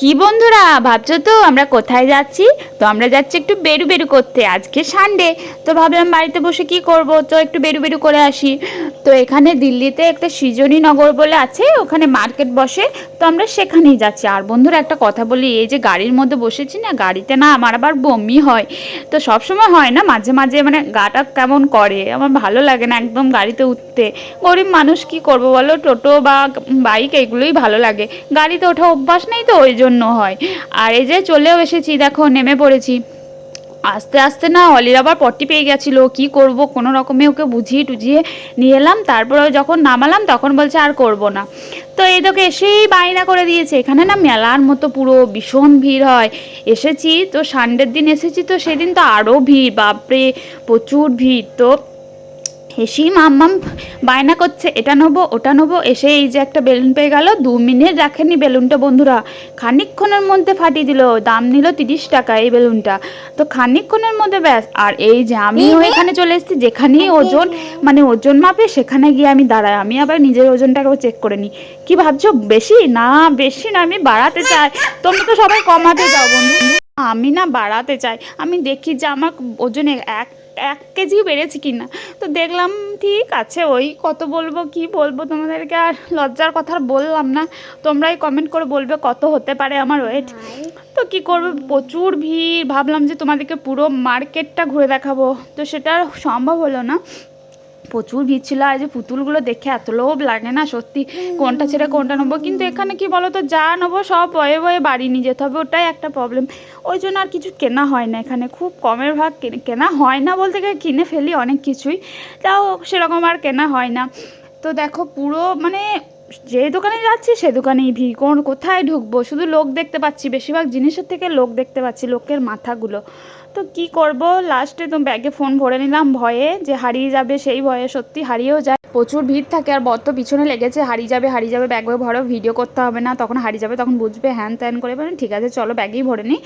কি বন্ধুরা ভাবছো তো আমরা কোথায় যাচ্ছি? তো আমরা যাচ্ছি একটু বেরু বেরু করতে। আজকে সানডে, তো ভাবলাম বাড়িতে বসে কি করব, তো একটু বেরু বেরু করে আসি। তো এখানে দিল্লিতে একটা সৃজনী নগর বলে আছে, ওখানে মার্কেট বসে। তো আমরা সেখানেই যাচ্ছি। আর বন্ধুরা একটা কথা বলি, এই যে গাড়ির মধ্যে বসেছি না, গাড়িতে না আমার আবার বমি হয়। তো সব সময় হয় না, মাঝে মাঝে মানে গাটা কেমন করে, আমার ভালো লাগে না একদম গাড়িতে উঠতে। গরিব মানুষ কি করব বলো, টোটো বা বাইক এগুলোই ভালো লাগে। গাড়িতে ওঠা অভ্যাস নেই, তো ওই জন্য হয়। আর এই যে চলেও এসেছি, দেখো নেমে পড়েছি। আস্তে আস্তে না অলির আবার পট্টি পেয়ে গেছিলো, কি করব কোনো রকমে ওকে বুঝিয়ে টুঝিয়ে নিয়ে এলাম। তারপরে যখন নামালাম তখন বলছে আর করব না। তো এই তোকে এসেই বায়না করে দিয়েছে, এখানে না মেলার মতো পুরো ভীষণ ভিড় হয়। এসেছি তো সানডের দিন এসেছি, তো সেদিন তো আরও ভিড়, বাপরে প্রচুর ভিড়। তো হেসেই মাম্মাম বায়না করছে এটা নেবো ওটা নেবো। এসে এই যে একটা বেলুন পেয়ে গেল, 2 মিনিট রাখেনি বেলুনটা বন্ধুরা, খানিকক্ষণের মধ্যে ফাটিয়ে দিল। দাম নিল 30 টাকা এই বেলুনটা। তো খানিকক্ষণের মধ্যে ব্যাস। আর এই যে আমিও এখানে চলে এসেছি, যেখানেই ওজন মানে ওজন মাপে সেখানে গিয়ে আমি দাঁড়াই। আমি আবার নিজের ওজনটাকে চেক করে নিই। কি ভাবছো বেশি না? বেশি না, আমি বাড়াতে চাই। তোমরা তো সবাই কমাতে যাও বন্ধু, আমি না বাড়াতে চাই। আমি দেখি যে আমার ওজনে এক এক কেজিও বেড়েছে কি না। তো দেখলাম ঠিক আছে, ওই কত বলবো কি বলবো তোমাদেরকে, আর লজ্জার কথা আর বললাম না। তোমরাই কমেন্ট করে বলবে কত হতে পারে আমার ওয়েট। তো কি করবে, প্রচুর ভিড়। ভাবলাম যে তোমাদেরকে পুরো মার্কেটটা ঘুরে দেখাবো, তো সেটা আর সম্ভব হলো না। প্রচুর ভিড় ছিল। আর যে পুতুলগুলো দেখে এত লোভ লাগে না সত্যি, কোনটা ছেড়ে কোনটা নেবো। কিন্তু এখানে কি বলো তো, যা নেবো সব বয়ে বয়ে বাড়ি নিয়ে যেতে হবে, ওটাই একটা প্রবলেম। ওই জন্য আর কিছু কেনা হয় না এখানে, খুব কমের ভাগ কেনা হয় না বলতে গেলে কিনে ফেলি অনেক কিছুই, তাও সেরকম আর কেনা হয় না। তো দেখো পুরো মানে যে দোকানে যাচ্ছি সে দোকানেই ভিড়, কোথায় ঢুকবো, শুধু লোক দেখতে পাচ্ছি। বেশিরভাগ জিনিসের থেকে লোক দেখতে পাচ্ছি, লোকের মাথাগুলো। তো কি করব, লাস্টে তো ব্যাগে ফোন ভরে নিলাম ভয়ে, যে হারিয়ে যাবে সেই ভয়ে। সত্যি হারিয়েও যায়, প্রচুর ভিড় থাকে। আর বর তো পিছনে লেগেছে, হারিয়ে যাবে হারিয়ে যাবে, ব্যাগ ভরো, ভিডিও করতে হবে না, তখন হারিয়ে যাবে তখন বুঝবে, হ্যান ত্যান করে বলেন ঠিক আছে চলো ব্যাগেই ভরে নিই।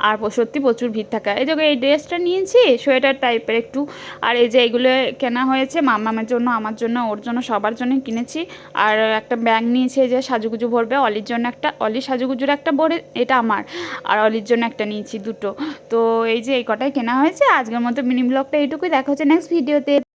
আর সত্যি প্রচুর ভিড় থাকে। এই যে এই ড্রেসটা নিয়েছি সোয়েটার টাইপের একটু। আর এই যে এইগুলো কেনা হয়েছে মামামের জন্য, আমার জন্য, ওর জন্য, সবার জন্য কিনেছি। আর একটা ব্যাগ নিয়েছি যে সাজুগুজু ভরবে, অলির জন্য একটা, অলির সাজুগুজুর একটা ভরে, এটা আমার। আর অলির জন্য একটা নিয়েছি, দুটো। তো এই যে এই কটাই কেনা হয়েছে। আজকের মতো মিনি ব্লগটা এইটুকুই, দেখা হচ্ছে নেক্সট ভিডিওতে।